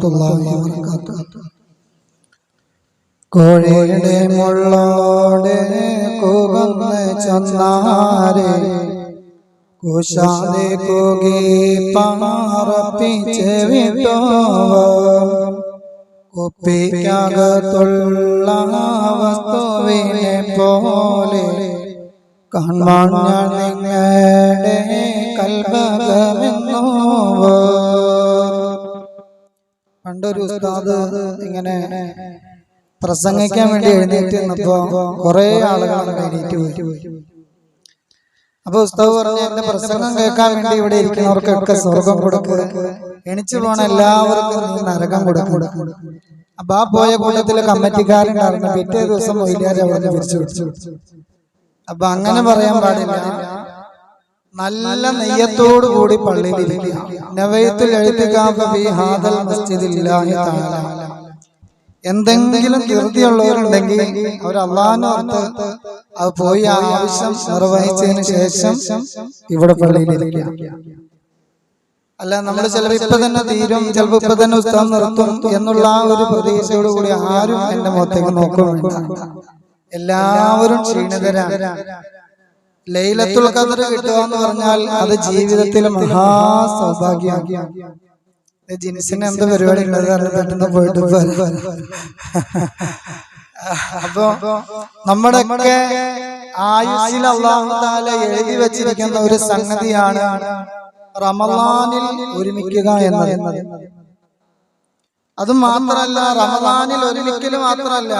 വറഹ്മത്തുള്ളാഹി വബറകാതുഹു. കോഴിയുടെ മുള്ളോടെ കൂകുന്ന ചൊന്നാരെ കുശാലെ കൂകി പാറപ്പിച്ച് വിട്ടോ കുപ്പിക്കകത്തുള്ള വസ്തുവിനെ പോലെ കാണാൻ ഞാൻ നിങ്ങളുടെ കൽബകമെന്നോ. പണ്ടൊരു ഉസ്താദ് ഇങ്ങനെ പ്രസംഗിക്കാൻ വേണ്ടി എഴുന്നേറ്റ് നിന്നപ്പോ കുറെ ആളുകൾ എഴുന്നേറ്റ് പോയി. അപ്പൊ ഉസ്താദ് പറഞ്ഞു, എന്റെ പ്രസംഗം കേൾക്കാൻ വേണ്ടി ഇവിടെ ഇരിക്കുന്നവർക്കൊക്കെ സ്വർഗം കൊടുക്കുക, എണിച്ചു പോണ എല്ലാവർക്കും നീ നരകം കൊടുക്കുക. അപ്പൊ ആ പോയ കൂട്ടത്തിലെ കമ്മിറ്റിക്കാരുണ്ടായിരുന്നു. പിറ്റേ ദിവസം മൊയ്ലിയാർ അവിടെ പിരിച്ചു വിളിച്ചു. അപ്പൊ അങ്ങനെ പറയാൻ പാടില്ല. നല്ല നെയ്യത്തോടു കൂടി പള്ളിയിൽ ഇരിക്കുക. നവൈത്തുൽ ഇഅ്തികാഫ ഫീ ഹാദൽ മസ്ജിദില്ലാഹി തആല. എന്തെങ്കിലും ധൃതിയുള്ളവരുണ്ടെങ്കിൽ അവർ അള്ളാഹുവിനെ ഓർത്ത് അത് പോയി ആവശ്യം നിർവഹിച്ചതിന് ശേഷം ഇവിടെ പള്ളിയിൽ ഇരിക്കുക. അല്ല, നമ്മൾ ചിലപ്പോൾ ഇപ്പൊ തന്നെ തീരും, ചിലപ്പോൾ ഇപ്പൊ തന്നെ ഉസ്താദ് നിർത്തും എന്നുള്ള ആ ഒരു പ്രതീക്ഷയോട് കൂടി ആരും എന്റെ മുഖത്തേക്ക് നോക്കുന്നുണ്ട്. എല്ലാവരും ക്ഷീണിതരാണ്. ലൈലത്തുൽ ഖദ്ർ കിട്ടുക എന്ന് പറഞ്ഞാൽ അത് ജീവിതത്തിലെ മഹാസൗഭാഗ്യമാണ്. ജിൻസിന് എന്ത് പരിപാടി ഉള്ളത് പെട്ടെന്ന് പോയിട്ട് അപ്പൊ നമ്മുടെ ആയുസ്സിൽ അല്ലാഹു തആല എഴുതി വെച്ചിരിക്കുന്ന ഒരു സംഗതിയാണ് റമളാനിൽ ഒരുമിക്കുക എന്നത്. അത് മാത്രല്ല, റമളാനിൽ ഒരുമിക്കല് മാത്രല്ല,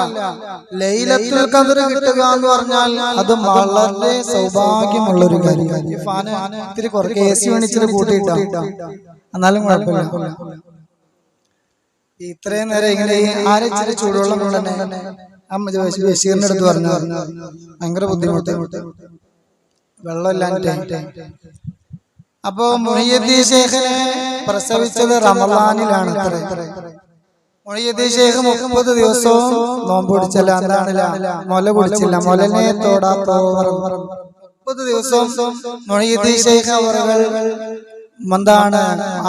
ലൈലത്തുൽ ഖദ്ർ കിട്ടുക എന്ന് പറഞ്ഞാൽ അത് വളരെ സൗഭാഗ്യമുള്ളൊരു കാര്യമാണ്. ഇത്തിരി കുറച്ച് AC വേണിച്ചിട്ട് കൂട്ടിയിട്ടാ, എന്നാലും കുഴപ്പമില്ല. ഇത്രയും നേരം ഇങ്ങനെ ആരെച്ചിരി ചൂടുവെള്ളം കൊണ്ടുതന്നെ ബഷീറിന്റെ അടുത്ത് പറഞ്ഞു ഭയങ്കര ബുദ്ധിമുട്ട്, വെള്ളമില്ലാഞ്ഞിട്ട്. അപ്പോ മുഹയ്യിദ്ദീൻ ശൈഖിനെ പ്രസവിച്ചത് റമളാനിലാണ്. മുഹയ്യിദ്ദീൻ ശൈഖ് 30 ദിവസവും നോമ്പ് പിടിച്ചില്ല. എന്താണ്? മുല കുടിച്ചില്ല. മുലനെ തൊടാത്തവർ 30 ദിവസവും മുഹയ്യിദ്ദീൻ ശൈഖ് അവர்கள் എന്താണ്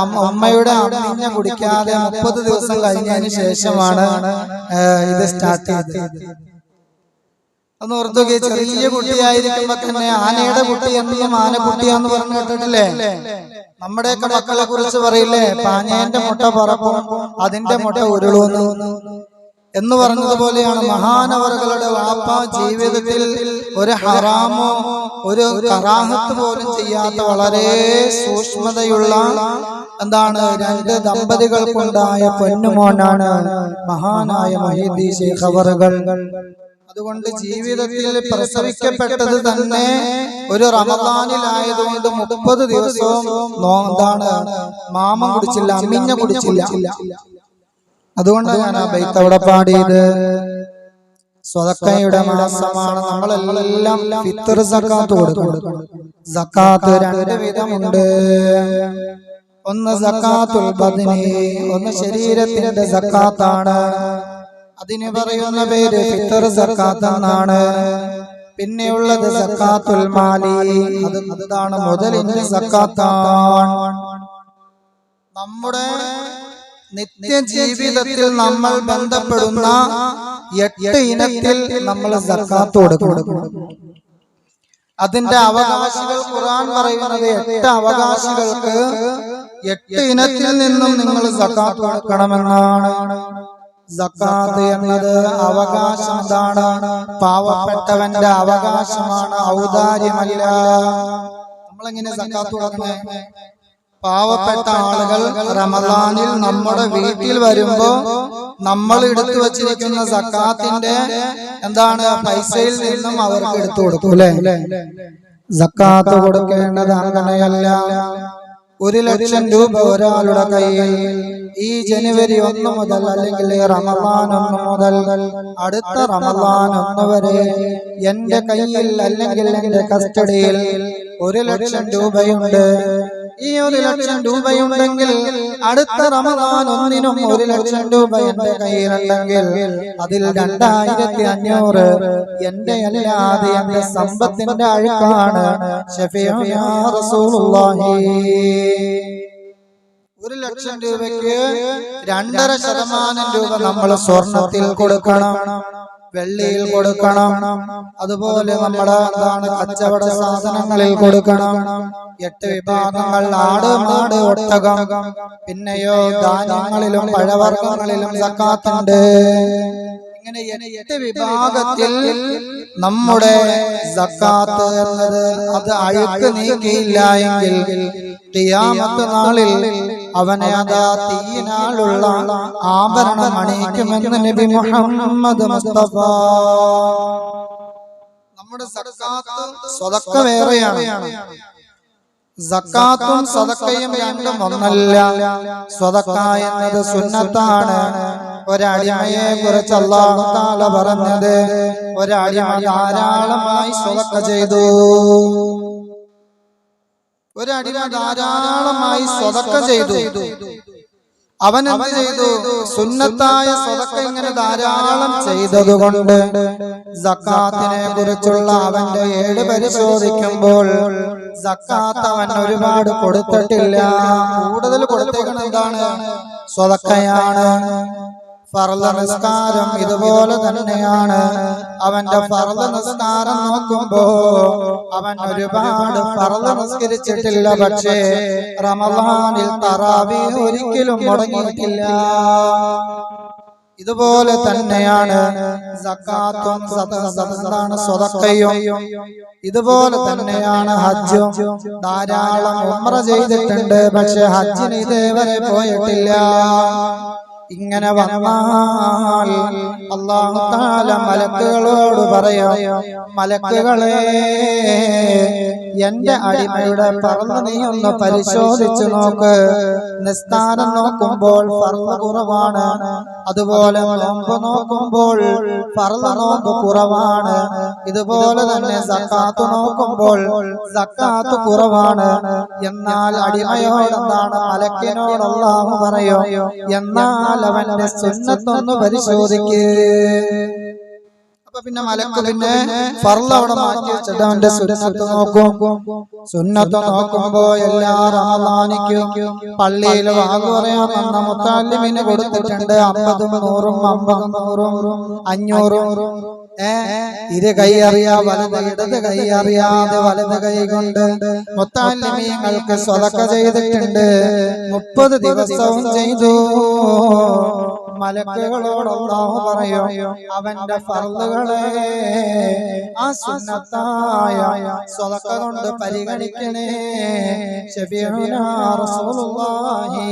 അമ്മയുടെ അമ്മിഞ്ഞ കുടിക്കാതെ 30 ദിവസം കഴിഞ്ഞതിന് ശേഷമാണ് ഇത് സ്റ്റാർട്ട് ചെയ്തത്. ഒന്ന് ഓർത്തു നോക്കിയേ, ചെറിയ കുട്ടിയായിരിക്കുമ്പോ തന്നെ ആനയുടെ കുട്ടി എന്തെങ്കിലും ആനക്കുട്ടിയാന്ന് പറഞ്ഞു കേട്ടിട്ടില്ലേ? നമ്മുടെയൊക്കെ മക്കളെ കുറിച്ച് പറയില്ലേ, പാഞ്ഞേന്റെ മുട്ട പറക്കും അതിന്റെ മുട്ട ഉരുളൂന്ന് എന്ന് പറഞ്ഞതുപോലെയാണ് മഹാനവറുകളുടെ വാപ്പ ജീവിതത്തിൽ ഒരു ഹറാമോ ഒരു കറാഹത്ത് പോലും ചെയ്യാത്ത വളരെ സൂക്ഷ്മതയുള്ള എന്താണ് 2 ദമ്പതികൾക്കുണ്ടായ പൊന്നുമോനാണ് മഹാനായ മുഹയ്യിദ്ദീൻ ശൈഖ് അവറുകൾ. അതുകൊണ്ട് ജീവിതത്തിൽ പ്രസവിക്കപ്പെട്ടത് തന്നെ ഒരു റമളാനിലായതുകൊണ്ട് 30 ദിവസവും എന്താണ് മാമം കുടിച്ചില്ല, അമ്മിഞ്ഞ കുടിച്ചില്ല. അതുകൊണ്ടാണ് ഞാൻ ആ ബൈത്ത് അവിടെ പാടിയത്. സ്വതക്കയുടെ മാസമാണ്. നമ്മളെല്ലാം ഫിത്ർ സക്കാത്ത് കൊടുക്കണം. സക്കാത്ത് 2 വിധമുണ്ട്. ഒന്ന് സക്കാത്തുൽ ബദനി, ഒന്ന് ശരീരത്തിന്റെ സക്കാത്താണ്. അതിന് പറയുന്ന പേര് ഫിത്ർ സക്കാത്ത് എന്നാണ്. പിന്നെയുള്ളത് സക്കാത്തുൽ മാലി, അതാണ് മുതലിന്റെ സക്കാത്താണ്. നമ്മുടെ നിത്യജീവിതത്തിൽ നമ്മൾ ബന്ധപ്പെടുന്ന 8 ഇനത്തിൽ നമ്മൾ സക്കാത്ത് കൊടുക്കണം. അതിന്റെ അവകാശികൾ ഖുർആൻ പറയുന്നത് 8 അവകാശികൾക്ക് 8 ഇനത്തിൽ നിന്നും നിങ്ങൾ സക്കാത്ത് കൊടുക്കണമെന്നാണ്. സക്കാത്ത് എന്നത് അവകാശം. എന്താണ്? പാവപ്പെട്ടവന്റെ അവകാശമാണ്, ഔദാര്യമല്ല. നമ്മളെങ്ങനെ സക്കാത്ത് കൊടുക്കണേ? പാവപ്പെട്ട ആളുകൾ റമളാനിൽ നമ്മുടെ വീട്ടിൽ വരുമ്പോ നമ്മൾ എടുത്തു വച്ചിരിക്കുന്ന സക്കാത്തിന്റെ എന്താണ് പൈസയിൽ നിന്നും അവർക്ക് എടുത്തു കൊടുക്കും അല്ലെ? സക്കാത്ത് കൊടുക്കേണ്ടത് അങ്ങനെയല്ല. 1,00,000 രൂപ ഒരാളുടെ കയ്യിൽ ഈ ജനുവരി 1 മുതൽ അല്ലെങ്കിൽ റമളാൻ 1 മുതൽ അടുത്ത റമളാൻ 1 വരെ എന്റെ കയ്യിൽ അല്ലെങ്കിൽ എന്റെ കസ്റ്റഡിയിൽ 1,00,000 രൂപയുണ്ട്. ഈ 1,00,000 രൂപയുണ്ടെങ്കിൽ അടുത്ത റമളാൻ 1-നും 1,00,000 രൂപ എന്റെ കയ്യിലുണ്ടെങ്കിൽ അതിൽ 2,500 എന്റെ അല്ലാതെ എന്റെ സമ്പത്തിന്റെ അഴുക്കാണ്. ശഫീഉനാ റസൂലുള്ളാഹി. 1,00,000 രൂപയ്ക്ക് 2.5% രൂപ നമ്മൾ സ്വർണത്തിൽ കൊടുക്കണം, വെള്ളിയിൽ കൊടുക്കണം, അതുപോലെ നമ്മുടെ കച്ചവട സാധനങ്ങളിൽ കൊടുക്കണം. 8 വിഭാഗങ്ങൾ ആട്, മാട്, ഒട്ടകം, പിന്നെയോ ധാന്യങ്ങളിലും പഴവർഗ്ഗങ്ങളിലും സക്കാത്തുണ്ട്. ഇങ്ങനെ 8 വിഭാഗത്തിൽ നമ്മുടെ സക്കാത്ത് എന്നത് അത് അഴുക്ക് നീക്കിയില്ല എങ്കിൽ ഖിയാമത്ത് നാളിൽ അവനെ അതാ തീയിനാലുള്ള ആഭരണം അണിയിക്കുമെന്ന് നബി മുഹമ്മദ് മുസ്തഫ. നമ്മുടെ സക്കാത്ത് സ്വതക്ക വേറെയാണ്. സക്കാത്തും സദക്കയും രണ്ടും ഒന്നല്ല. സ്വതക്ക എന്നത് സുന്നത്താണ്. ഒരടിമയെ കുറിച്ച് അല്ലാഹു തആല പറഞ്ഞത്, ഒരടിമ ധാരാളമായി സ്വതക്ക ചെയ്തു, ഒരടിമ ധാരാളമായി സ്വതക്ക ചെയ്തു, അവൻ എന്ത് ചെയ്തു? സുന്നത്തായ സ്വതക്ക ഇങ്ങനെ ധാരാളം ചെയ്തതുകൊണ്ട് സക്കാത്തിനെ കുറിച്ചുള്ള അവന്റെ ഏട് പരിശോധിക്കുമ്പോൾ സക്കാത്ത് അവൻ ഒരുപാട് കൊടുത്തിട്ടില്ല. കൂടുതൽ കൊടുത്തേക്കണം എന്താണ്? സ്വതക്കയാണ്. ഫർള് നിസ്കാരം ഇതുപോലെ തന്നെയാണ്. അവന്റെ ഫർള് നിസ്കാരം നോക്കുമ്പോ അവൻ ഒരുപാട് ഫർള് നിസ്കരിച്ചിട്ടില്ല. പക്ഷേ റമളാനിൽ തറാവീഹ് ഒരിക്കലും മുടങ്ങിയിട്ടില്ല. ഇതുപോലെ തന്നെയാണ് സക്കാത്തും സ്വതക്കയും. ഇതുപോലെ തന്നെയാണ് ഹജ്ജും. ധാരാളം ഉംറ ചെയ്തിട്ടുണ്ട്, പക്ഷെ ഹജ്ജിന് ഇതേവരെ പോയിട്ടില്ല. ഇങ്ങനെ വന്നാൽ അല്ലാഹു തആല മലക്കുകളോട് പറയാം, മലക്കുകളെ, എന്റെ അടിമയുടെ ഫർള് നീ ഒന്ന് പരിശോധിച്ചു നോക്ക്. നിസ്കാരം നോക്കുമ്പോൾ ഫർള് കുറവാണ്, അതുപോലെ നോമ്പ് നോക്കുമ്പോൾ ഫർള് നോമ്പ് കുറവാണ്, ഇതുപോലെ തന്നെ സക്കാത്ത് നോക്കുമ്പോൾ സക്കാത്ത് കുറവാണ്. എന്നാൽ അടിമയോട് എന്താണ്? മലക്കിനോട് അല്ലാഹു പറയും, എന്നാൽ അവന്റെ സുന്നത്തൊന്ന് പരിശോധിക്ക്. അപ്പൊ പിന്നെ മലക്ക് പിന്നെ ഫർള് അവിടെ മാറ്റി വെച്ചിട്ട് അവന്റെ സുന്നത്ത് നോക്കും. സുന്നത്ത് നോക്കുമ്പോ എല്ലാ റമളാനിക്കും പള്ളിയിൽ വാങ്ങു പറയാൻ വന്ന മുത്തഅല്ലിമിന് കൊടുത്തിട്ടുണ്ട് 50, 100, 50, 500. ഇരു കൈ അറിയാ വലത്, ഇടത് കൈ അറിയാതെ വലത് കൈ കൊണ്ട് മുത്തഅല്ലിമീങ്ങൾക്ക് സ്വതക്ക ചെയ്തിട്ടുണ്ട്. 30 ദിവസവും ചെയ്തു. മലക്കുകളോട് അല്ലാഹു പറയും, അവന്റെ ഫർളുകളെ ആ സുന്നത്തായ സ്വതക്ക കൊണ്ട് പരിഗണിക്കണേ. ശഫീഉനാ റസൂലുള്ളാഹി.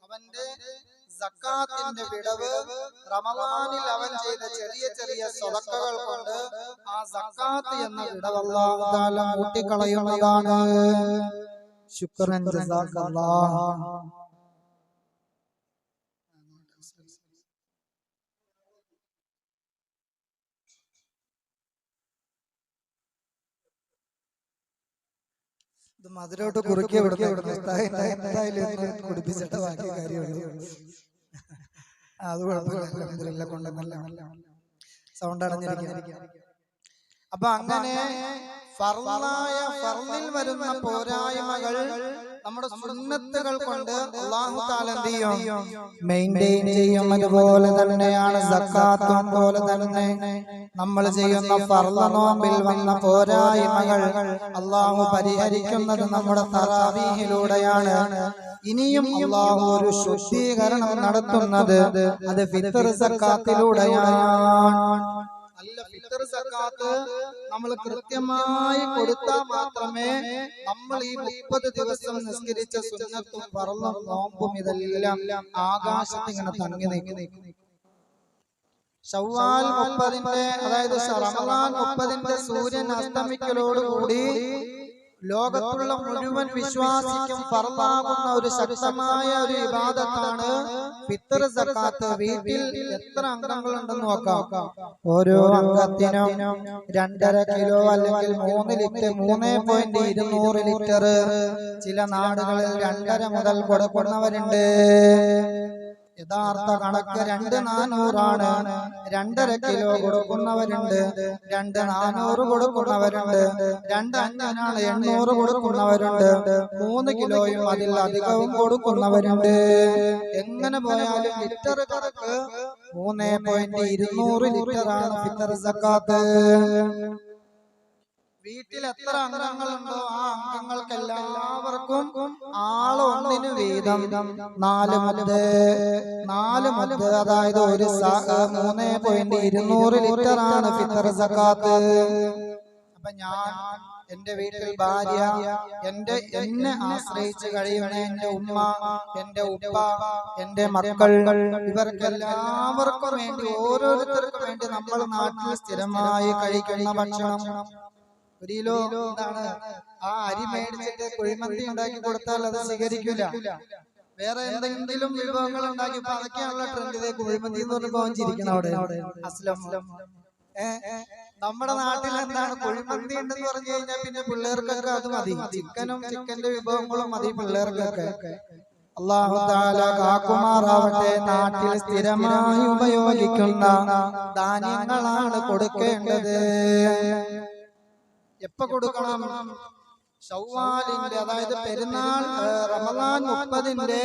അവന്റെ സക്കാത്തിന്റെ വിടവ് റമളാനിൽ അവൻ ചെയ്ത ചെറിയ ചെറിയ സ്വതക്കകൾ കൊണ്ട് ആ സക്കാത്ത് എന്ന വിടവ് അല്ലാഹു തആല കൂട്ടിക്കളയുന്നതാണ്. ശുക്രൻ, ജസാക്കല്ലാഹ്. ഇത് മധുരോട്ട് കുറുക്കി കുടിപ്പിച്ചിട്ട് ബാക്കി കാര്യമുള്ളൂ. അത് കുഴപ്പമില്ല, കൊണ്ടല്ല സൗണ്ട് അടഞ്ഞിരിക്കുക. അപ്പൊ അങ്ങനെ ഫർളിൽ വരുന്ന പോരായ്മകൾ നമ്മുടെ സുന്നത്തുകൾ കൊണ്ട് അല്ലാഹു തആല എന്ത് ചെയ്യും? മെയിൻറ്റെയിൻ ചെയ്യും. അതുപോലെ തന്നെയാണ് സക്കാത്തും. പോലെ തന്നെ നമ്മൾ ചെയ്യുന്ന ഫർള് നോമ്പിൽ വന്ന പോരായ്മകൾ അല്ലാഹു പരിഹരിക്കുന്നത് നമ്മുടെ തറാവീഹിലൂടെയാണ്. ഇനിയും അല്ലാഹു ഒരു ശുദ്ധീകരണം നടത്തുന്നത് അത് ഫിത്ർ സക്കാത്തിലൂടെയാണ്. നല്ല ഫിത്ർ സക്കാത്ത് നമ്മൾ കൃത്യമായി കൊടുത്താൽ മാത്രമേ നമ്മൾ ഈ 30 ദിവസം നിസ്കരിച്ച സുന്നത്തും ഫർളും നോമ്പും ഇതെല്ലാം ആകാശത്ത് ഇങ്ങനെ തങ്ങി നിൽക്കും. ശവ്വാൽ 30-ന്റെ, അതായത് റമളാൻ 30-ന്റെ സൂര്യൻ അസ്തമിക്കലോടുകൂടി ലോകത്തുള്ള മുഴുവൻ വിശ്വാസിക്കും ഫർളാകുന്ന ഒരു ശക്തമായ ഒരു ഇബാദത്താണ് ഫിത്ർ സക്കാത്ത്. വീട്ടിൽ എത്ര അംഗങ്ങളുണ്ടെന്ന് നോക്കാം. ഓരോ അംഗത്തിനും 2.5 കിലോ അല്ലെങ്കിൽ 3 ലിറ്റർ, 3.2 ലിറ്റർ, ചില നാടുകളിൽ 2.5 മുതൽ കൊടുക്കുന്നവരുണ്ട്. യഥാർത്ഥ കണക്ക് 2,400 ആണ്. 2.5 കിലോ കൊടുക്കുന്നവരുണ്ട്, 2,400 കൊടുക്കുന്നവരുണ്ട്, 2,500 800 കൊടുക്കുന്നവരുണ്ട്, 3 കിലോയും അതിൽ അധികവും കൊടുക്കുന്നവരുണ്ട്. എങ്ങനെ പോയാലും ലിറ്റർ കണക്ക് 3.200 ലിറ്ററാണ് ഫിത്ർ സക്കാത്ത്. വീട്ടിൽ എത്ര അംഗങ്ങളുണ്ടോ ആ അംഗങ്ങൾക്ക് എല്ലാവർക്കും ആളൊന്നിനു വീതം 4 മുദ്ദ്, അതായത് ഒരു 3.200 ലിറ്ററാണ് ഫിത്ർ സക്കാത്ത്. അപ്പൊ ഞാൻ എന്റെ വീട്ടിൽ ഭാര്യ, എന്നെ ആശ്രയിച്ച് കഴിയുന്ന എന്റെ ഉമ്മ, എന്റെ ഉപ്പ, എന്റെ മക്കൾ, ഇവർക്കെല്ലാവർക്കും വേണ്ടി, ഓരോരുത്തർക്കും വേണ്ടി നമ്മൾ നാട്ടിൽ സ്ഥിരമായി കഴിക്കുന്ന ഭക്ഷണം 1 കിലോ എന്താണ് ആ അരി മേടിച്ചിട്ട് കുഴിമന്തി ഉണ്ടാക്കി കൊടുത്താൽ അത് സ്വീകരിക്കില്ല. വേറെ എന്തെങ്കിലും വിഭവങ്ങൾ ഉണ്ടാക്കി, അതൊക്കെയാണുള്ള ട്രെൻഡ്. കുഴിമന്തി എന്ന് പറഞ്ഞപ്പോ ചിരിക്കണം അവിടെ. അസ്ലം നമ്മുടെ നാട്ടിൽ എന്താണ് കുഴിമന്തി ഉണ്ടെന്ന് പറഞ്ഞു കഴിഞ്ഞാൽ പിന്നെ പിള്ളേർക്കൊക്കെ അത് മതി. ചിക്കന്റെ വിഭവങ്ങളും മതി പിള്ളേർക്കൊക്കെ. അല്ലാഹു തആല കാക്കുമാറാവട്ടെ. നാട്ടിൽ സ്ഥിരമായി ഉപയോഗിക്കുന്ന ധാന്യങ്ങളാണ് കൊടുക്കേണ്ടത്. എപ്പോ കൊടുക്കണം? ശവ്വാലിന്റെ, അതായത് പെരുന്നാൾ റമദാൻ 30-ന്റെ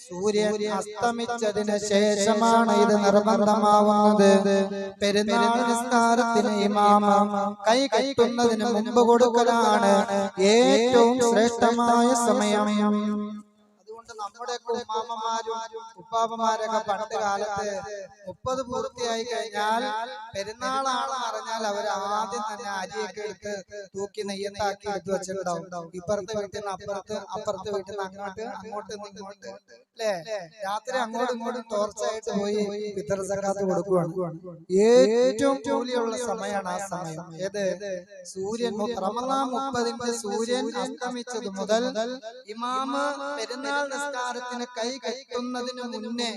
സൂര്യൻ അസ്തമിച്ചതിന് ശേഷമാണ് ഇത് നിർബന്ധമാവുന്നത്. പെരുന്നാൾ നിസ്കാരത്തിന് ഇമാം കൈ കെട്ടുന്നതിന് മുമ്പ് കൊടുക്കലാണ് ഏറ്റവും ശ്രേഷ്ഠമായ സമയം. അതുകൊണ്ട് നമ്മുടെ ഉമ്മാമ്മമാരും ഉപ്പാപ്പമാരൊക്കെ പണ്ട് കാലത്ത് 30 പൂർത്തിയായി കഴിഞ്ഞാൽ പെരുന്നാളാണെന്ന് അറിഞ്ഞാൽ അവർ ആദ്യം തന്നെ അരിയൊക്കെ എടുത്ത് തൂക്കി നെയ്യത്താക്കി എടുത്ത് വെച്ചിട്ടുണ്ടാവും. ഇപ്പുറത്തെ വീട്ടിൽ നിന്ന് അപ്പുറത്തെ വീട്ടിൽ നിന്ന് അങ്ങോട്ട് ഇങ്ങോട്ട് അല്ലേ, രാത്രി അങ്ങോട്ടും ഇങ്ങോട്ടും ടോർച്ചായിട്ട് പോയി ഫിത്ർ സക്കാത്ത് കൊടുക്കുകയാണ്. ഏറ്റവും കൂലിയുള്ള സമയമാണ് ആ സമയം. ഏത്? സൂര്യൻ റമദാൻ 30-ന്റെ സൂര്യൻ അസ്തമിച്ചത് മുതൽ ഇമാമ് പെരുന്നാൾ നിസ്കാരത്തിന് കൈ കെട്ടുന്നതിന് മുന്നേ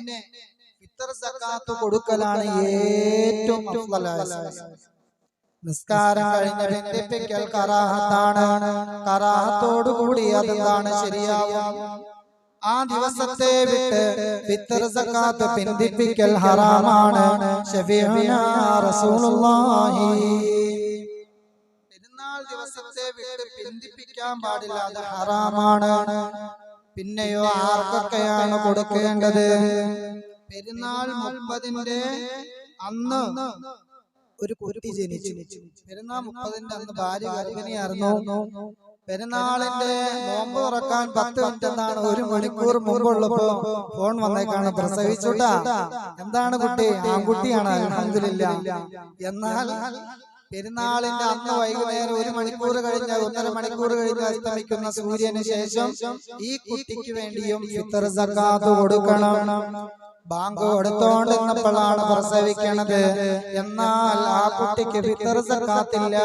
ഫിത്ർ സക്കാത്ത് കൊടുക്കലാണ് ഏറ്റവും അഫ്ളലായ സമയം. നിസ്കാരം കഴിഞ്ഞ് ബന്ധിപ്പിക്കൽ കറാഹത്താണ്. കറാഹത്തോടുകൂടി അതാണ് ശരിയാവും. ആ ദിവസത്തെ വിട്ട് ഫിത്ർ സക്കാത്ത് ബന്ധിപ്പിക്കൽ ഹറാമാണ്. ശഫീഉനാ റസൂലുള്ളാഹി പെരുന്നാൾ ദിവസത്തെ വിട്ട് ബന്ധിപ്പിക്കാൻ പാടില്ല, അത് ഹറാമാണ്. പിന്നെയോ ആർക്കൊക്കെയാണ് കൊടുക്കേണ്ടത്? പെരുന്നാൾ 30-ന്റെ അന്ന് ഒരു കുട്ടി ജനിച്ചു. പെരുന്നാൾ 30-ന്റെ അന്ന് ഭാര്യ ഗർഭിണിയായിരുന്നു. പെരുന്നാളിന്റെ നോമ്പ് തുറക്കാൻ 10 മിനിറ്റ് എന്താണ് 1 മണിക്കൂർ മുമ്പുള്ളപ്പോ ഫോൺ വന്നേക്കാണ്, പ്രസവിച്ചുട്ടാ. എന്താണ് കുട്ടി? ആൺകുട്ടിയാണ്, അൽഹംദുലില്ലാ. എന്നാൽ പെരുന്നാളിന്റെ അന്ന് വൈകുന്നേരം 1 മണിക്കൂർ കഴിഞ്ഞ് 1.5 മണിക്കൂർ കഴിഞ്ഞ് അസ്തമിക്കുന്ന സൂര്യന് ശേഷം ഈ കുട്ടിക്ക് വേണ്ടിയും ഫിത്ർ സക്കാത്ത് കൊടുക്കണം. ബാങ്ക് കൊടുത്തോണ്ടിരുന്നപ്പോഴാണ് പ്രസവിക്കണത്, എന്നാൽ ആ കുട്ടിക്ക് ഫിത്ർ സക്കാത്തില്ല.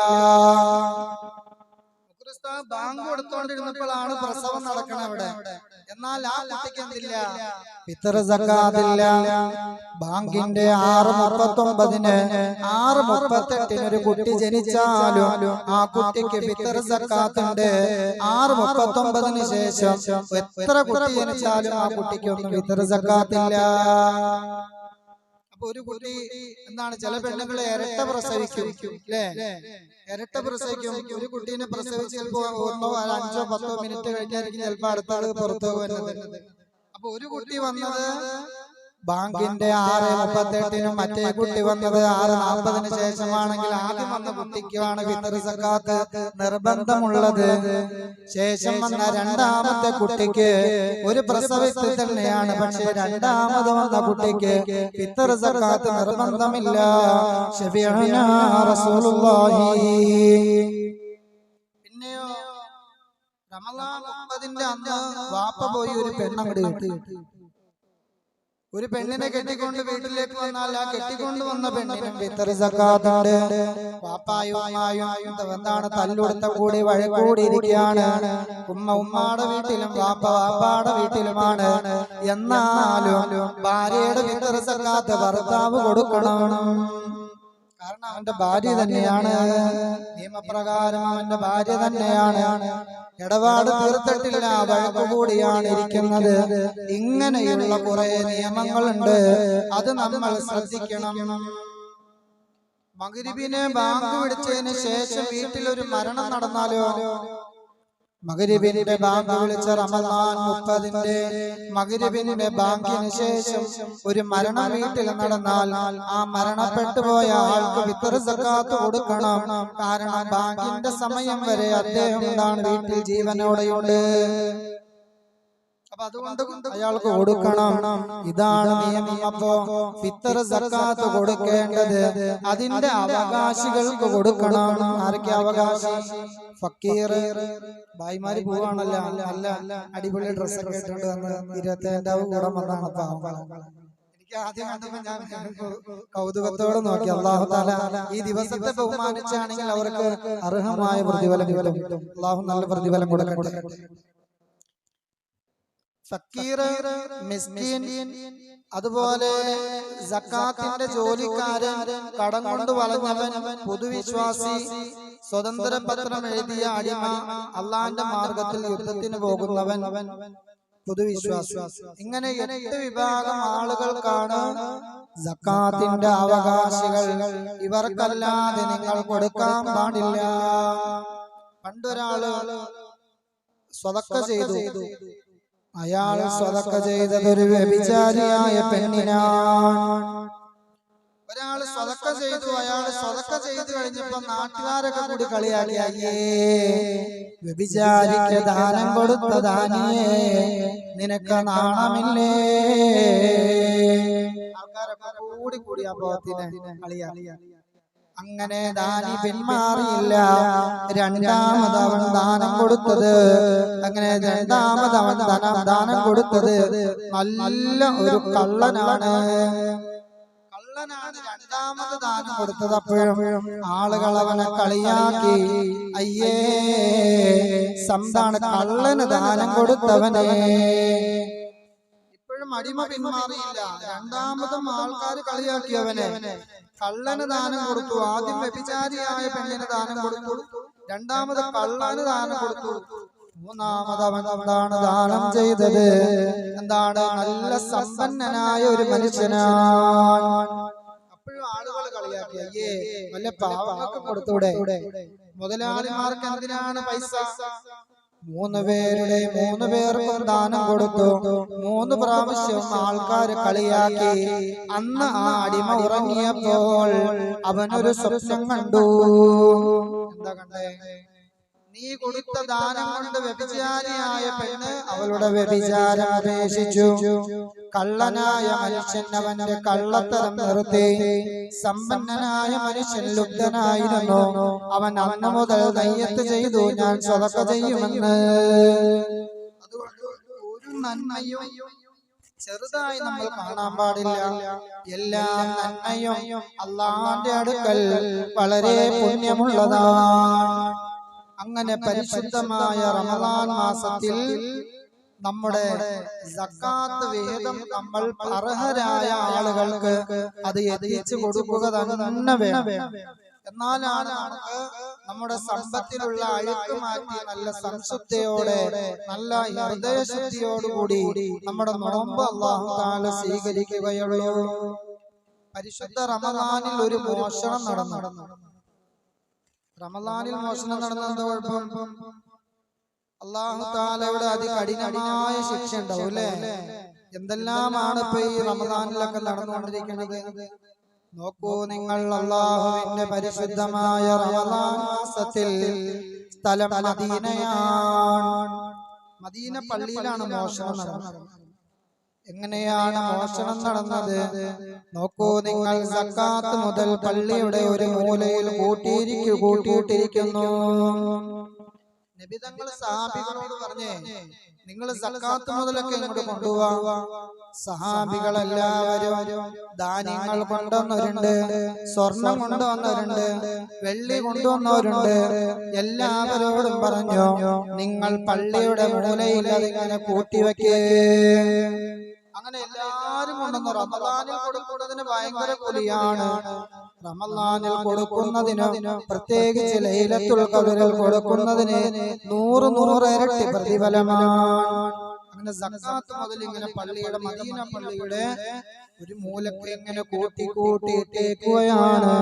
ബാങ്ക് കൊടുത്തോണ്ടിരുന്നപ്പോഴാണ് പ്രസവം നടക്കണ അവിടെ, എന്നാൽ ആ കുട്ടിക്ക് എന്തില്ല? ഫിത്ർ സക്കാത്തില്ല. ബാങ്കിന്റെ 6:39-ന് 6:38-ന് ഒരു കുട്ടി ജനിച്ചാലും ആ കുട്ടിക്ക് ഫിത്ർ സക്കാത്തുണ്ട്. 6:39-ന് ശേഷം എത്ര കുട്ടി ജനിച്ചാലും ആ കുട്ടിക്ക് ഒന്നും ഫിത്ർ സക്കാത്തില്ല. അപ്പൊ ഒരു കുട്ടി എന്താണ്, ചില പെണ്ണുങ്ങളെ ഇരട്ട പ്രസവിക്കും അല്ലേ, ഇരട്ട പ്രസവിക്കും. ഒരു കുട്ടീനെ പ്രസവിച്ച് ചിലപ്പോ 1 5 10 മിനിറ്റ് കഴിഞ്ഞായിരിക്കും ചിലപ്പോ അടുത്ത ആള് പുറത്തു വരുന്നത്. അപ്പൊ ഒരു കുട്ടി വന്നത് ബാങ്കിന്റെ 6:38-നും മറ്റേ കുട്ടി വന്നത് 6:40-ന് ശേഷമാണെങ്കിൽ ആദ്യം വന്ന കുട്ടിക്കാണ് ഫിത്ർ സക്കാത്ത് നിർബന്ധമുള്ളത്. ശേഷം വന്ന രണ്ടാമത്തെ കുട്ടിക്ക് ഒരു പ്രസവത്തിൽ തന്നെയാണ്, പക്ഷെ രണ്ടാമത് വന്ന കുട്ടിക്ക് ഫിത്ർ സക്കാത്ത് നിർബന്ധമില്ല. ശഫീഉനാ റസൂലുള്ളാഹി. പിന്നെയോ റമദാൻ 30-ന്റെ അന്ന് വാപ്പ പോയി ഒരു പെണ്ണങ്ങട് കിട്ടി. ഒരു പെണ്ണിനെ കെട്ടിക്കൊണ്ട് വീട്ടിലേക്ക് വന്നാൽ ആ കെട്ടിക്കൊണ്ട് വന്ന പെണ്ണിനും ഫിത്ർ സക്കാത്തുണ്ട്. വാപ്പായും ഉമ്മായും എന്താണ് തല്ലുകൊടുത്ത കൂടി വഴക്കൂടി ഇരിക്കുകയാണ്. ഉമ്മ ഉമ്മാടെ വീട്ടിലും വാപ്പ വാപ്പാടെ വീട്ടിലുമാണ്. എന്നാലും ഭാര്യയുടെ ഫിത്ർ സക്കാത്ത് ഭർത്താവ് കൊടുക്കണം. കാരണം അവന്റെ ഭാര്യ തന്നെയാണ്, നിയമപ്രകാരം അവന്റെ ഭാര്യ തന്നെയാണ്, ഇടപാട് തീർത്തിട്ടില്ല, വഴക്കുകൂടിയാണ് ഇരിക്കുന്നത്. ഇങ്ങനെയുള്ള കുറെ നിയമങ്ങളുണ്ട്, അത് നമ്മൾ ശ്രദ്ധിക്കണം. മഗ്‌രിബിനെ ബാങ്ക് വിളിച്ചതിന് ശേഷം വീട്ടിലൊരു മരണം നടന്നാലോ, മഗ്‌രിബിന്റെ ബാങ്ക് വിളിച്ച റമദാൻ 30-ന്റെ മഗ്‌രിബിന്റെ ബാങ്കിന് ശേഷം ഒരു മരണം വീട്ടിൽ നടന്നാൽ ആ മരണപ്പെട്ടു പോയ ആൾക്ക് ഫിത്ർ സക്കാത്ത് കൊടുക്കണം. കാരണം ബാങ്കിന്റെ സമയം വരെ അദ്ദേഹം വീട്ടിൽ ജീവനോടെയുണ്ട്. അപ്പൊ അതുകൊണ്ട് അയാൾക്ക് കൊടുക്കണം. ഇതാണ് നിയമം. അപ്പോ ഫിത്ർ സക്കാത്ത് കൊടുക്കേണ്ടത് അതിന്റെ അവകാശികൾക്ക് കൊടുക്കണം. ആരൊക്കെ അവകാശി? ഫക്കീർ. ഭായിമാര് പോവാണല്ലോ, നല്ല അടിപൊളി ഡ്രസ്സൊക്കെ ഇട്ടുകൊണ്ട് വന്ന് 27ാം കൂടെ വന്നാണ് പാവം. എനിക്ക് ആദ്യം കണ്ടപ്പോ ഞാൻ കൗതുകത്തോടെ നോക്കി. അല്ലാഹു തആല ഈ ദിവസത്തെ ബഹുമാനിച്ചാണെങ്കിൽ അവർക്ക് അർഹമായ പ്രതിഫലം കിട്ടും. അല്ലാഹു നല്ല പ്രതിഫലം കൊടുക്കട്ടെ. ഫക്കീർ, മിസ്കീൻ, അതുപോലെ സക്കാത്തിന്റെ ജോലിക്കാരൻ, കടം കൊണ്ട് വളഞ്ഞവൻ, പൊതുവിശ്വാസി, സ്വതന്ത്ര പത്രം എഴുതിയ അടിമ, അള്ളാന്റെ മാർഗത്തിൽ യുദ്ധത്തിന് പോകുന്നവൻ, പൊതുവിശ്വാസി. ഇങ്ങനെ 8 വിഭാഗം ആളുകൾക്കാണ് സക്കാത്തിന്റെ അവകാശികൾ. ഇവർക്കല്ലാതെ നിങ്ങൾ കൊടുക്കാൻ പാടില്ല. പണ്ടൊരാള് സ്വതക്ക ചെയ്തു. അയാൾ സ്വതക്ക ചെയ്തതൊരു വ്യഭിചാരിയായ പെണ്ണിനാണ്. ഒരാൾ സ്വതക്ക ചെയ്തു. അയാൾ സ്വതക്ക ചെയ്തു കഴിഞ്ഞപ്പോ നാട്ടുകാരൊക്കെ കൂടി കളിയാക്കി, അയ്യേ വ്യഭിചാരിക്ക് ദാനം കൊടുത്ത ദാനിയേ, നിനക്ക് നാണമില്ലേ? ആൾക്കാരൊക്കെ കൂടി ആ പാവത്തിനെ കളിയാക്കി. അങ്ങനെ ദാനി പിന്മാറിയില്ല. രണ്ടാമത് അവൻ ദാനം കൊടുത്തത്, അങ്ങനെ രണ്ടാമത് അവൻ ദാനം കൊടുത്തത് നല്ല ഒരു കള്ളനാണ്. രണ്ടാമത് ദാനം കൊടുത്തത്. അപ്പോഴും ആളുകൾ അവനെ കളിയാക്കി, അയ്യേ സംതാണ് കള്ളന് ദാനം കൊടുത്തവനെ. ഇപ്പോഴും അടിമ പിന്മാറിയില്ല. രണ്ടാമതും ആൾക്കാർ കളിയാക്കിയവനെ. കള്ളന് ദാനം കൊടുത്തു. ആദ്യം വ്യഭിചാരിയായ പെണ്ണിന് ദാനം കൊടുത്തു, രണ്ടാമത് കള്ളന് ദാനം കൊടുത്തു, മൂന്നാമത് അവൻ എന്താണ് ദാനം ചെയ്തത്? എന്താണ്? നല്ല സമ്പന്നനായ ഒരു മനുഷ്യനാണ്. അപ്പോഴും ആളുകൾ കളിയാക്കി, അയ്യേ വല്ല പാവങ്ങൾക്ക് കൊടുത്തൂടെ? മുതലാളിമാർക്ക് എന്തിനാണ് പൈസ? 3 പേർക്കും ദാനം കൊടുത്തു. 3 പ്രാവശ്യം ആൾക്കാർ കളിയാക്കി. അന്ന് ആ അടിമ ഉറങ്ങിയപ്പോൾ അവനൊരു സ്വപ്നം കണ്ടു. എന്താ കണ്ടേ? നീ കൊടുത്ത ദാനം കൊണ്ട് വ്യഭിചാരിയായ പെണ്ണ് അവളുടെ വ്യഭിചാരം ഉപേക്ഷിച്ചു. കള്ളനായ മനുഷ്യൻ അവന്റെ കള്ളത്തരം നിർത്തി. സമ്പന്നനായ മനുഷ്യൻ ലുബ്ധനായിരുന്നു. അവൻ അന്ന് മുതൽ നയ്യത്ത് ചെയ്തു, ഞാൻ സ്വതക്ക ചെയ്യുമെന്ന്. അതുകൊണ്ട് ഒരു നന്മയും ചെറുതായി നമ്മൾ കാണാൻ പാടില്ല. എല്ലാ നന്മയും അല്ലാഹുവിന്റെ അടുക്കൽ വളരെ പുണ്യമുള്ളതാണ്. അങ്ങനെ പരിശുദ്ധമായ റമദാൻ മാസത്തിൽ നമ്മുടെ സക്കാത്ത് വിഹിതം നമ്മൾ അർഹരായ ആളുകൾക്ക് അത് എത്തിച്ചു കൊടുക്കുക തന്നെ വേണം. എന്നാലാണ് നമുക്ക് നമ്മുടെ സമ്പത്തിലുള്ള അഴുക്ക് മാറ്റി നല്ല സംശുദ്ധിയോടെ, നല്ല ഹൃദയശുദ്ധിയോടുകൂടി നമ്മുടെ നോമ്പ് അല്ലാഹു തആല സ്വീകരിക്കുകയുള്ളൂ. പരിശുദ്ധ റമദാനിൽ ഒരു മോഷണം നടന്നു. റമദാനിൽ മോഷണം നടന്ന എന്താ കുഴപ്പം? അല്ലാഹു തആലയുടെ അതികഠിനമായ ശിക്ഷ ഉണ്ടാവും അല്ലേ? എന്തെല്ലാമാണ് ഇപ്പൊ ഈ റമദാനിലൊക്കെ നടന്നുകൊണ്ടിരിക്കുന്നത്? നോക്കൂ നിങ്ങൾ, അല്ലാഹുവിന്റെ പരിശുദ്ധമായ റമദാൻ മാസത്തിൽ സ്ഥലം മദീനയാണ്. മദീന പള്ളിയിലാണ് മോഷണം നടന്നത്. എങ്ങനെയാണ് മോഷണം നടന്നത്? നോക്കൂ നിങ്ങൾ, സക്കാത്ത് മുതൽ പള്ളിയുടെ ഒരു മൂലയിൽ കൂട്ടിയിട്ടിരിക്കുന്നു. നബി തങ്ങൾ സഹാബികളോട് പറഞ്ഞേ, നിങ്ങൾ സക്കാത്ത് മുതലൊക്കെ ഇങ്ങോട്ട് കൊണ്ടുപോവാ. സഹാബികളെല്ലാവരും ധാന്യങ്ങൾ കൊണ്ടുവന്നവരുണ്ട്, സ്വർണം കൊണ്ടുവന്നവരുണ്ട്, വെള്ളി കൊണ്ടുവന്നവരുണ്ട്. എല്ലാവരോടും പറഞ്ഞു, നിങ്ങൾ പള്ളിയുടെ മൂലയിൽ അതിങ്ങനെ കൂട്ടിവെക്കേ. അങ്ങനെ എല്ലാരും കൊണ്ടുവന്നു. റമദാനിൽ കൊടുക്കുന്നതിന് ഭയങ്കര കൂലിയാണ്. റമളാനിൽ കൊടുക്കുന്നതിന്, പ്രത്യേകിച്ച് ലൈലത്തുൽ ഖദറിൽ കൊടുക്കുന്നതിന് 100 ഇരട്ടി പ്രതിഫലമാണ്. അങ്ങനെ സക്കാത്ത് മുതൽ ഇങ്ങനെ പള്ളിയുടെ, മദീന പള്ളിയുടെ ഒരു മൂലക്ക് ഇങ്ങനെ കൂട്ടി കൂട്ടി ഇട്ടേക്കുകയാണ്.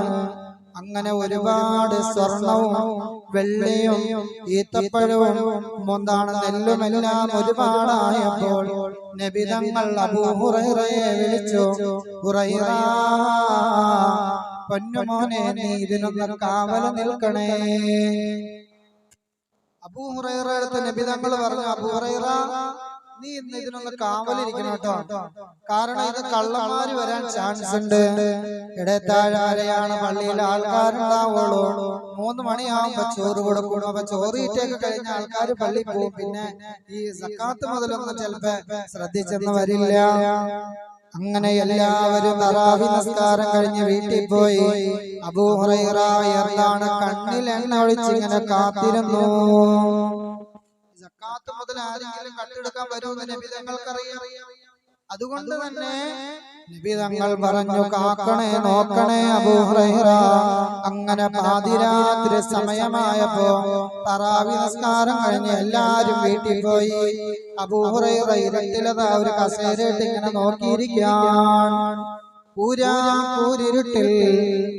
അങ്ങനെ ഒരുപാട് സ്വർണവും വെള്ളിയും ഈത്തപ്പഴവും നെല്ലുമെല്ലാം ഒരുപാടായപ്പോൾ നബി തങ്ങൾ അബൂ ഹുറൈറയെ വിളിച്ചു. ഹുറൈറ, പൊന്നുമോനെ, നീ ഇതിനൊന്ന് കാവല് നിൽക്കണേ. അബൂ ഹുറൈറ അടുത്ത് നബി തങ്ങൾ പറഞ്ഞു, അബൂ ഹുറൈറ, നീ ഇന്ന് ഇതിനൊന്ന് കാവലിരിക്കണം കേട്ടോ. കാരണം ഇത് കള്ളന്മാര് വരാൻ ചാൻസ് ഉണ്ട്. ഇടത്താഴാരെയാണ് പള്ളിയിൽ ആൾക്കാരുണ്ടാവുള്ളൂ. 3 മണിയാവുമ്പോ ചോറ് കൊടുക്കും. അപ്പൊ ചോറിയിട്ടൊക്കെ കഴിഞ്ഞ ആൾക്കാർ പള്ളി പോകും. പിന്നെ ഈ സക്കാത്ത് മുതലൊന്നും ചിലപ്പോ ശ്രദ്ധിച്ചെന്ന് വരില്ല. അങ്ങനെ എല്ലാവരും തറാവി നമസ്കാരം കഴിഞ്ഞ് വീട്ടിൽ പോയി. അബൂ ഹുറൈറ എന്താണ് കണ്ണിൽ എണ്ണ ഒഴിച്ചിങ്ങനെ കാത്തിരുന്നു. സക്കാത്ത് മുതൽ ആരെങ്കിലും കട്ടെടുക്കാൻ വരുമെന്ന് നബി തങ്ങൾക്കറിയാം. അതുകൊണ്ട് തന്നെ നബി തങ്ങൾ പറഞ്ഞു, കാക്കണേ, നോക്കണേ അബൂ ഹുറൈറ. അങ്ങനെ പാതിരാത്രി സമയമായപ്പോ തറാവി നമസ്കാരം കഴിഞ്ഞ് എല്ലാരും വീട്ടിൽ പോയി. അബൂ ഹുറൈറ ഇരുട്ടിലതാ ഒരു കസേരയിട്ട് ഇങ്ങനെ നോക്കിയിരിക്കാൻ. കൂരിരുട്ടിൽ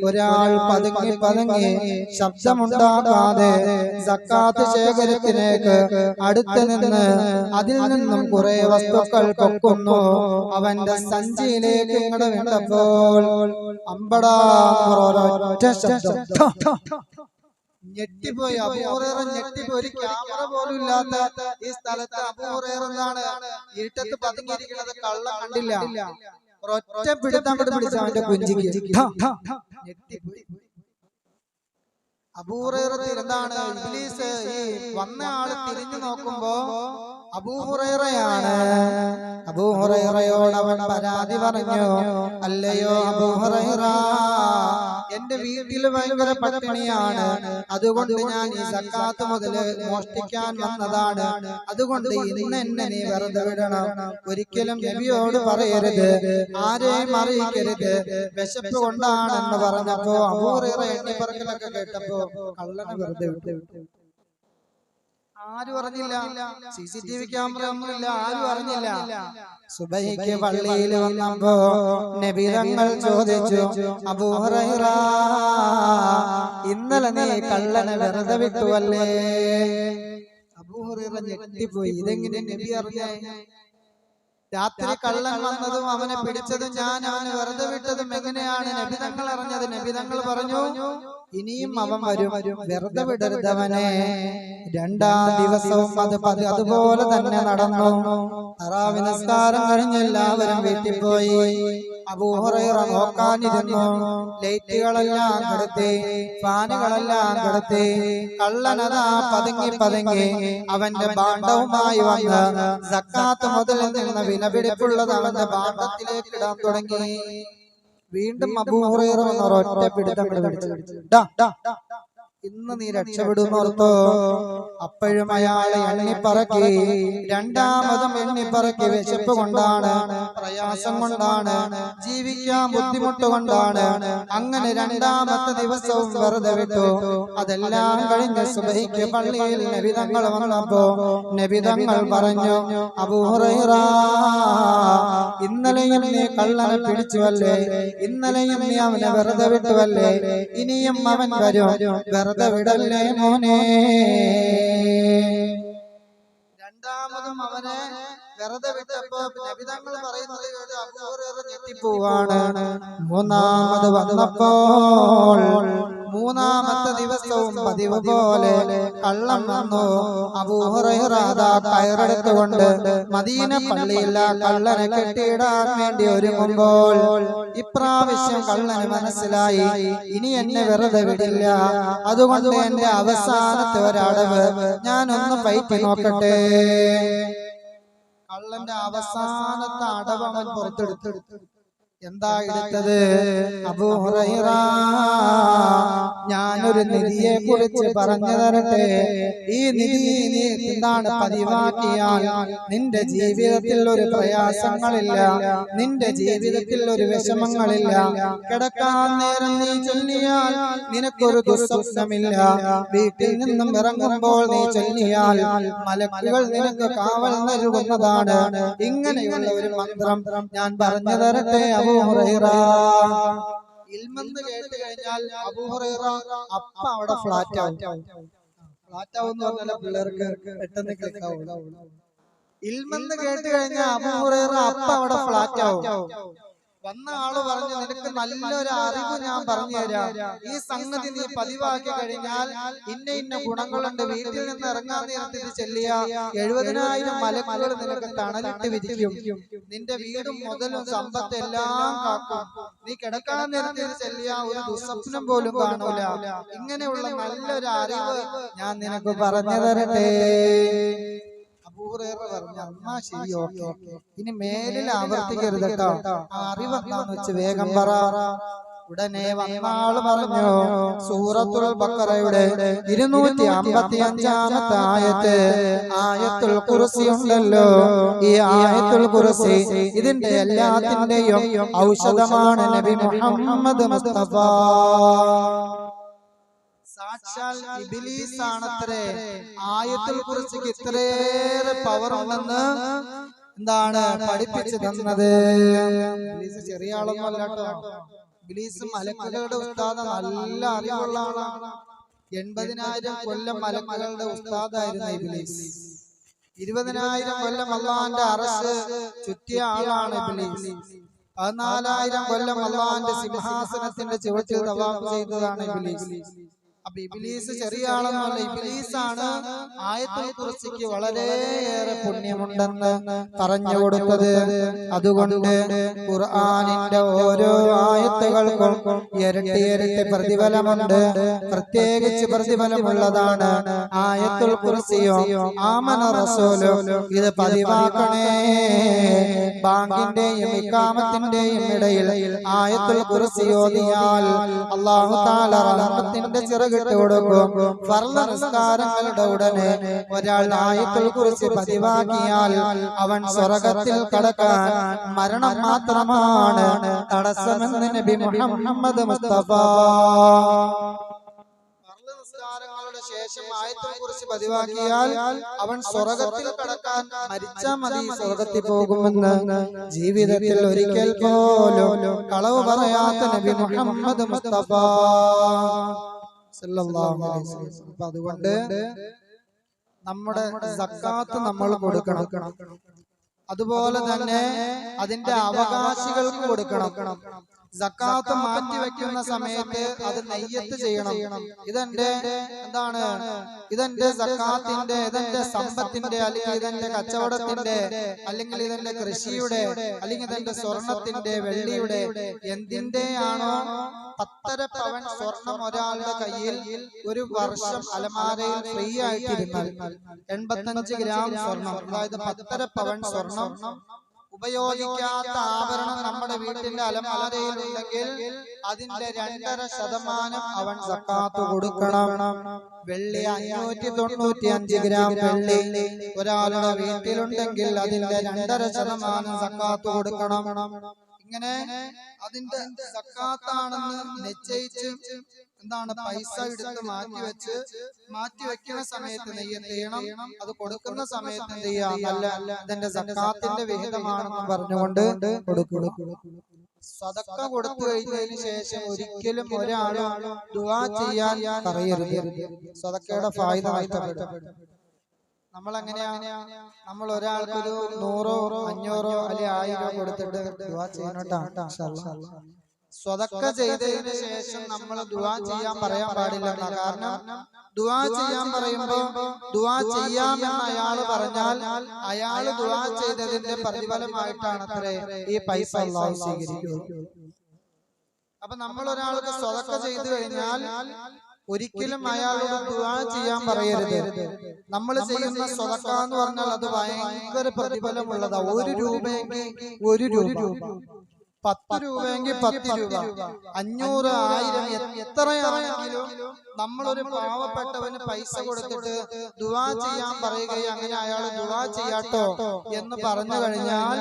ഒരാൾ പതുങ്ങി പതുങ്ങി ശബ്ദമുണ്ടാകാതെ സക്കാത്ത് ശേഖരത്തിലേക്ക് അടുത്ത് നിന്ന് അതിൽ നിന്നും കുറെ വസ്തുക്കൾ പൊക്കുന്നു. അവന്റെ സഞ്ചിയിലേക്ക് ഇങ്ങോട്ട് വീണപ്പോൾ അമ്പടാ ഒരൊറ്റ ശബ്ദം. ഞെട്ടിപ്പോയി അബൂ ഹുറൈറ, ഞെട്ടിപ്പോയി. ഒരു ക്യാമറ പോലും ഇല്ലാത്ത ഈ സ്ഥലത്ത് അബൂ ഹുറൈറ എന്താണ് ഇരുട്ടത്ത് പതുങ്ങിയിരിക്കുന്നത് കള്ളം കണ്ടില്ല. ഒറ്റ പിടുത്തം പിടിച്ച അവന്റെ കുഞ്ചിക്ക് ഞെട്ടിപ്പോയി. അബൂ ഹുറൈറ എന്താണ്, ഇബ്ലീസ് ഈ വന്ന ആള് തിരിഞ്ഞു നോക്കുമ്പോ അബൂ ഹുറൈറയാണ്. അബൂ ഹുറൈറയോട് അവൻ പരാതി പറഞ്ഞു, അല്ലയോ അബൂ ഹുറൈറ, എന്റെ വീട്ടിൽ ഭയങ്കര പട്ടിണിയാണ്. അതുകൊണ്ട് ഞാൻ ഈ സക്കാത്ത് മുതല് മോഷ്ടിക്കാൻ വന്നതാണ്. അതുകൊണ്ട് ഇന്ന് എന്നെ നീ വെറുതെ വിടണം. ഒരിക്കലും നബിയോട് പറയരുത്, ആരെയും അറിയിക്കരുത്, വിശപ്പ് കൊണ്ടാണെന്ന് പറഞ്ഞപ്പോ അബൂ ഹുറൈറ എണ്ണിപ്പറക്കലൊക്കെ കേട്ടപ്പോ കള്ളനെ വെറുതെ വിട്ടു. ആരും അറിഞ്ഞില്ല. CCTV ക്യാമറ ഒന്നുമില്ല, ആരും അറിഞ്ഞില്ല. സുബഹിക്ക് പള്ളിയിൽ വന്നപ്പോ നബി തങ്ങൾ ചോദിച്ചു, അബൂ ഹുറൈറ, ഇന്നലെ നീ കള്ളനെ വെറുതെ വിട്ടുവല്ലേ? അബൂ ഹുറൈറ ഞെട്ടിപ്പോയി. ഇതെങ്ങനെ നബി അറിഞ്ഞേ? രാത്രി കള്ളൻ വന്നതും അവനെ പിടിച്ചതും ഞാൻ അവനെ വെറുതെ വിട്ടതും എങ്ങനെയാണ് നബി തങ്ങൾ അറിഞ്ഞത്? നബി തങ്ങൾ പറഞ്ഞു, ഇനിയും അവൻ വരും, വെറുതെ വിടരുതവനെ. 2-ാം ദിവസവും അതുപോലെ തന്നെ നടന്നു. തറാവി നമസ്കാരം കഴിഞ്ഞ് എല്ലാവരും വീട്ടിൽ പോയി. അബൂ ഹുറൈറ നോക്കാനിരുന്നു. ലൈറ്റുകളെല്ലാം കെടുത്തി, ഫാനുകളെല്ലാം കെടുത്തി. കള്ളനതാ പതുങ്ങി പതുങ്ങി അവന്റെ ഭാണ്ഡവുമായി വന്ന് സക്കാത്ത് മുതലിൽ നിന്ന് വിലപിടിപ്പുള്ളത് അവന്റെ ഭാണ്ഡത്തിലേക്ക് ഇടാൻ തുടങ്ങി. വീണ്ടും അബൂ ഹുറൈറ ഒരൊറ്റ പിടുത്തം പിടിച്ചു. ഇന്ന് നീ രക്ഷപ്പെടുന്നോർത്തോ? അപ്പോഴും അയാളെ എണ്ണിപ്പറക്കി. 2-ാമതും എണ്ണിപ്പറക്കി. വിശപ്പ് കൊണ്ടാണ്, പ്രയാസം കൊണ്ടാണ്, ജീവിക്കാൻ ബുദ്ധിമുട്ട് കൊണ്ടാണ്. അങ്ങനെ 2-ാമത്തെ ദിവസവും വെറുതെ വിട്ടു. അതെല്ലാം കഴിഞ്ഞ് സുബഹിക്ക് പള്ളിയിൽ നബി തങ്ങൾ വന്നപ്പോ നബി തങ്ങൾ പറഞ്ഞു, അബൂ ഹുറൈറ, ഇന്നലെയും നീ കള്ളനെ പിടിച്ചുവല്ലേ? ഇന്നലെയും നീ അവനെ വെറുതെ വിട്ടുവല്ലേ? ഇനിയും അവൻ വരും, വെറുതെ വിടല്ലേ മോനെ. 2-ാമതും അവനെ വെറുതെ വിട്ടപ്പോ നബി തങ്ങൾ പറയുന്നത് കേട്ട് അബൂ ഹുറൈറ ഞെട്ടിപ്പോവാണ്. 3-ാമത് വന്നപ്പോൾ 3-ാമത്തെ ദിവസവും പതിവ് പോലെ കള്ളം വന്നു. അബൂ ഹുറൈറ കയറെടുത്തുകൊണ്ട് മദീന പള്ളിയിൽ കള്ളനെ കെട്ടിയിടാൻ വേണ്ടി ഒരുങ്ങുമ്പോൾ ഇപ്രാവശ്യം കള്ളന് മനസ്സിലായി, ഇനി എന്നെ വെറുതെ വിടില്ല. അതുകൊണ്ട് എന്റെ അവസാനത്തെ ഒരടവ് ഞാനൊന്ന് പയറ്റി നോക്കട്ടെ. കള്ളന്റെ അവസാനത്തെ അടവ് അവൻ പുറത്തെടുത്തു. എന്താ എടുത്തത്? അബൂ ഹുറൈറ, ഞാനൊരു നിധിയെ കുറിച്ച് പറഞ്ഞു തരട്ടെ. ഈ നിധി നീ എന്താണ് പതിവാക്കിയാൽ നിന്റെ ജീവിതത്തിൽ ഒരു പ്രയാസങ്ങളില്ല, നിന്റെ ജീവിതത്തിൽ ഒരു വിഷമങ്ങളില്ല. കിടക്കാൻ നേരം നീ ചൊല്ലിയാൽ നിനക്കൊരു ദുസ്വപ്നമില്ല. വീട്ടിൽ നിന്നും ഇറങ്ങുമ്പോൾ നീ ചൊല്ലിയാൽ മലക്കുകൾ നിനക്ക് കാവൽ നൽകുന്നതാണ്. ഇങ്ങനെയുള്ള ഒരു മന്ത്രം ഞാൻ പറഞ്ഞു തരട്ടെ അബൂ ഹുറൈറ. ഇൽമെന്ന് കേട്ട് കഴിഞ്ഞാൽ അബൂ ഹുറൈറ അപ്പ അവിടെ ഫ്ലാറ്റ് ആവും. ഫ്ലാറ്റ് ആവും എന്ന് പറഞ്ഞാൽ പിള്ളേർക്ക് പെട്ടെന്ന് ക്ലിക്ക് ആവും. ഇൽമെന്ന് കേട്ട് കഴിഞ്ഞാൽ അബൂ ഹുറൈറ അപ്പ അവിടെ ഫ്ലാറ്റ് ആവും. വന്ന ആള് പറഞ്ഞു, നിനക്ക് നല്ലൊരു അറിവ് ഞാൻ പറഞ്ഞു തരാം. ഈ സംഗതി നീ പതിവാക്കി കഴിഞ്ഞാൽ ഇന്ന ഇന്ന ഗുണങ്ങളുണ്ട്. വീട്ടിൽ നിന്ന് ഇറങ്ങാൻ നേരത്തിൽ ചെല്ലിയ 70,000 മലക്കുകൾ നിനക്ക് തണലിട്ട് വിരിക്കും. നിന്റെ വീടും മുതലും സമ്പത്ത് എല്ലാം കാക്കും. നീ കിടക്കാൻ നേരത്തിൽ ചെല്ലിയ ഒരു ദുസ്വപ്നം പോലും കാണൂല. ഇങ്ങനെയുള്ള നല്ലൊരു അറിവ് ഞാൻ നിനക്ക് പറഞ്ഞു തരട്ടെ. പറഞ്ഞു, ശരി, ഓക്കെ, ഇനി മേലിൽ ആവർത്തിക്കരുത് കേട്ടോ. അറിവ് എന്താന്ന് വെച്ച് വേഗം പറ. ഉടനെ വന്നാള് പറഞ്ഞു, സൂറത്തുൽ ബഖറയുടെ 255-ാമത്തെ ആയത്ത്, ആയത്തുൽ ഖുർസി ഉണ്ടല്ലോ. ഈ ആയത്തുൽ ഖുർസി ഇതിന്റെ എല്ലാത്തിന്റെയും ഔഷധമാണ് നബി മുഹമ്മദ് മുസ്തഫ. സാക്ഷാൽ ഇബ്ലീസ് ആണത്രേ ആയത്തുൽ ഖുർസിക്ക് ഇത്രയേറെ പവർ ഉണ്ടെന്ന് എന്താണ് പഠിപ്പിച്ചു തന്നത്. ഇബ്ലീസ് ചെറിയ ആളൊന്നും അല്ല കേട്ടോ. ഇബ്ലീസ് മലക്കുകളുടെ ഉസ്താദ്, നല്ല അറിവുള്ള ആളാണ്. 80,000 കൊല്ലം മലക്കുകളുടെ ഉസ്താദായിരുന്നു ഇബ്ലീസ്. 20,000 കൊല്ലം അല്ലാഹുവിന്റെ അർശ് ചുറ്റിയ ആളാണ് ഇബ്ലീസ്. 14,000 കൊല്ലം അല്ലാഹുവിന്റെ സിംഹാസനത്തിന്റെ ചുവട്ടിൽ തവാഫ് ചെയ്തതാണ് ഇബ്ലീസ്. അപ്പൊ ഇബ്ലീസ് ചെറിയ ആളെന്നല്ല. ഇബ്ലീസാണ് ആയത്തുൽ ഖുർസിക്ക് വളരെയേറെ പുണ്യമുണ്ടെന്ന് പറഞ്ഞു കൊടുത്തത്. അതുകൊണ്ട് ഖുർആനിന്റെ ഓരോ ആയത്തുകൾക്കും ഇരട്ടി ഇരട്ടി പ്രതിഫലമുണ്ട്. പ്രത്യേകിച്ച് പ്രതിഫലമുള്ളതാണ് ആയത്തുൽ ഖുർസിയോ ആമന റസൂലോ. ഇത് പതിവാക്കണേ. ബാങ്കിന്റെയും ഇഖാമത്തിന്റെയും ഇടയിൽ ആയത്തുൽ ഖുർസി ഓതിയാൽ അല്ലാഹു തആല റഹ്മത്തിന്റെ ചിറക് കൊടുക്കും. ഫർള് നിസ്കാരങ്ങളുടെ ഉടനെ ഒരാൾ ആയത്തുൽ ഖുർസി പതിവാക്കിയാൽ അവൻ സ്വർഗ്ഗത്തിൽ കടക്കാൻ മരണം മാത്രമാണ് തടസ്സമെന്ന് നബി മുഹമ്മദ് മുസ്തഫ. നിസ്കാരങ്ങളുടെ ശേഷം ആയത്തുൽ ഖുർസി പതിവാക്കിയാൽ അവൻ സ്വർഗ്ഗത്തിൽ കടക്കാൻ മരിച്ചാൽ മതി, സ്വർഗ്ഗത്തിൽ പോകുമെന്ന് ജീവിതത്തിൽ ഒരിക്കൽ പോലും കളവ് പറയാത്ത നബി മുഹമ്മദ് മുസ്തഫ സല്ലല്ലാഹു അലൈഹി വസല്ലം. അപ്പൊ അതുകൊണ്ട് നമ്മുടെ സക്കാത്ത് നമ്മൾ കൊടുക്കണം. അതുപോലെ തന്നെ അതിന്റെ അവകാശികൾക്ക് കൊടുക്കണം. സക്കാത്ത് മാറ്റി വെക്കുന്ന സമയത്ത് അത് നെയ്യത്ത് ചെയ്യണം. ഇതെന്റെ എന്താണ്, ഇതെന്റെ സക്കാത്തിന്റെ, ഇതെന്റെ സമ്പത്തിന്റെ, അല്ലെങ്കിൽ ഇതെന്റെ കച്ചവടത്തിന്റെ, അല്ലെങ്കിൽ ഇതെന്റെ കൃഷിയുടെ, അല്ലെങ്കിൽ ഇതെന്റെ സ്വർണത്തിന്റെ, വെള്ളിയുടെ, എന്തിന്റെയാണോ 10.5 പവൻ സ്വർണം ഒരാളുടെ കയ്യിൽ ഒരു വർഷം അലമാരയിൽ ഫ്രീ ആയിട്ടിരുന്നാൽ 85 ഗ്രാം സ്വർണം, അതായത് 10.5 പവൻ സ്വർണം ഉപയോഗിക്കാത്ത ആഭരണം നമ്മുടെ വീട്ടിന്റെ അലമാരയിൽ ഉണ്ടെങ്കിൽ അതിന്റെ 2.5% അവൻ സക്കാത്ത് കൊടുക്കണം. വെള്ളി 595 ഗ്രാം വെള്ളി ഒരാളുടെ വീട്ടിലുണ്ടെങ്കിൽ അതിന്റെ 2.5% സക്കാത്ത് കൊടുക്കണം. ഇങ്ങനെ അതിന്റെ സക്കാത്താണെന്ന് നിശ്ചയിച്ച് എന്താണ് പൈസ എടുത്ത് മാറ്റി വെക്കുന്ന സമയത്ത് നെയ്യത്ത് ചെയ്യണം. അത് കൊടുക്കുന്ന സമയത്ത് എന്ത് ചെയ്യാം, അല്ല ഇതിന്റെ സക്കാത്തിന്റെ വിഹിതമാണെന്ന് പറഞ്ഞുകൊണ്ട് കൊടുക്കും. സദക്ക കൊടുത്തു കഴിഞ്ഞതിന് ശേഷം ഒരിക്കലും ഒരാളും ദുആ ചെയ്യാൻ പറയരുത്. സദക്കയുടെ ഫായിദ നഷ്ടപ്പെടും. നമ്മൾ എങ്ങനെയാണ്, നമ്മൾ ഒരാൾക്കൊരു 100, 500 അല്ലെങ്കിൽ 1000 കൊടുത്തിട്ട് ദുആ ചെയ്യണോട്ടാ. സ്വതക്ക ചെയ്തതിന് ശേഷം നമ്മൾ ദുആ ചെയ്യാൻ പറയാൻ പാടില്ല. കാരണം ദുആ ചെയ്യാൻ പറയുമ്പോ ദുആ ചെയ്യാമെന്ന് അയാൾ പറഞ്ഞാൽ അയാൾ ദുആ ചെയ്തതിന്റെ പ്രതിഫലമായിട്ടാണ് അത്രേ ഈ പൈസ അല്ലാഹു സ്വീകരിക്കുക. അപ്പൊ നമ്മൾ ഒരാൾക്ക് സ്വതക്ക ചെയ്തു കഴിഞ്ഞാൽ ഒരിക്കലും അയാളോട് ദുആ ചെയ്യാൻ പറയരുത്. നമ്മൾ ചെയ്യുന്ന സ്വതക്ക എന്ന് പറഞ്ഞാൽ അത് ഭയങ്കര പ്രതിഫലമുള്ളതാ. 1 രൂപയെങ്കിൽ 1 രൂപ, 10 രൂപയെങ്കിൽ 10 രൂപ, 500, 1000 എത്രയാണെങ്കിലും നമ്മളൊരു പാവപ്പെട്ടവന് പൈസ കൊടുത്തിട്ട് ദുആ ചെയ്യാൻ പറയുകയും അങ്ങനെ അയാൾ ദുആ ചെയ്യാട്ടോ എന്ന് പറഞ്ഞു കഴിഞ്ഞാൽ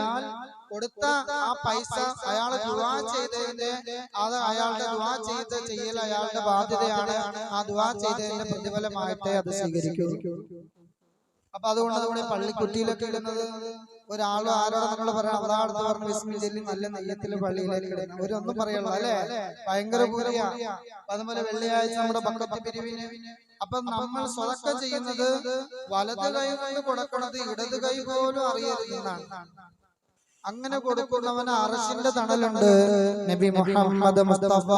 കൊടുത്ത ആ പൈസ അയാൾ ദുആ ചെയ്തതിന്റെ അത് അയാളുടെ ദുആ ചെയ്യൽ അയാളുടെ ബാധ്യതയാണ്. ആ ദുആ ചെയ്തതിന്റെ പ്രതിഫലമായിട്ടേ അത് സ്വീകരിക്കൂ. അപ്പൊ അതുകൊണ്ട് നമ്മുടെ പള്ളിക്കുട്ടിയിലൊക്കെ ഇടുന്നത് ഒരാളും ആരോട് നിങ്ങൾ പറയണം അള്ളാഹ് പറഞ്ഞു ബിസ്മില്ലാഹി നല്ല നെയ്യത്തില് പള്ളിയിലേക്ക് ഇടുന്നത് ഒരൊന്നും പറയണം അല്ലെ, ഭയങ്കര പൂരിയാ. അതുപോലെ വെള്ളിയാഴ്ച നമ്മുടെ ബക്കത്ത് പിരിവിന് അപ്പൊ നമ്മൾ സ്വതക്ക ചെയ്യുന്നത് വലത് കൈ കൊണ്ട് കൊടുക്കണത് ഇടത് കൈ പോലും അറിയരുതെന്നാണ്. അങ്ങനെ കൊടുക്കുന്നവന് അർശിന്റെ തണലുണ്ട്. നബി മുഹമ്മദ് മുസ്തഫ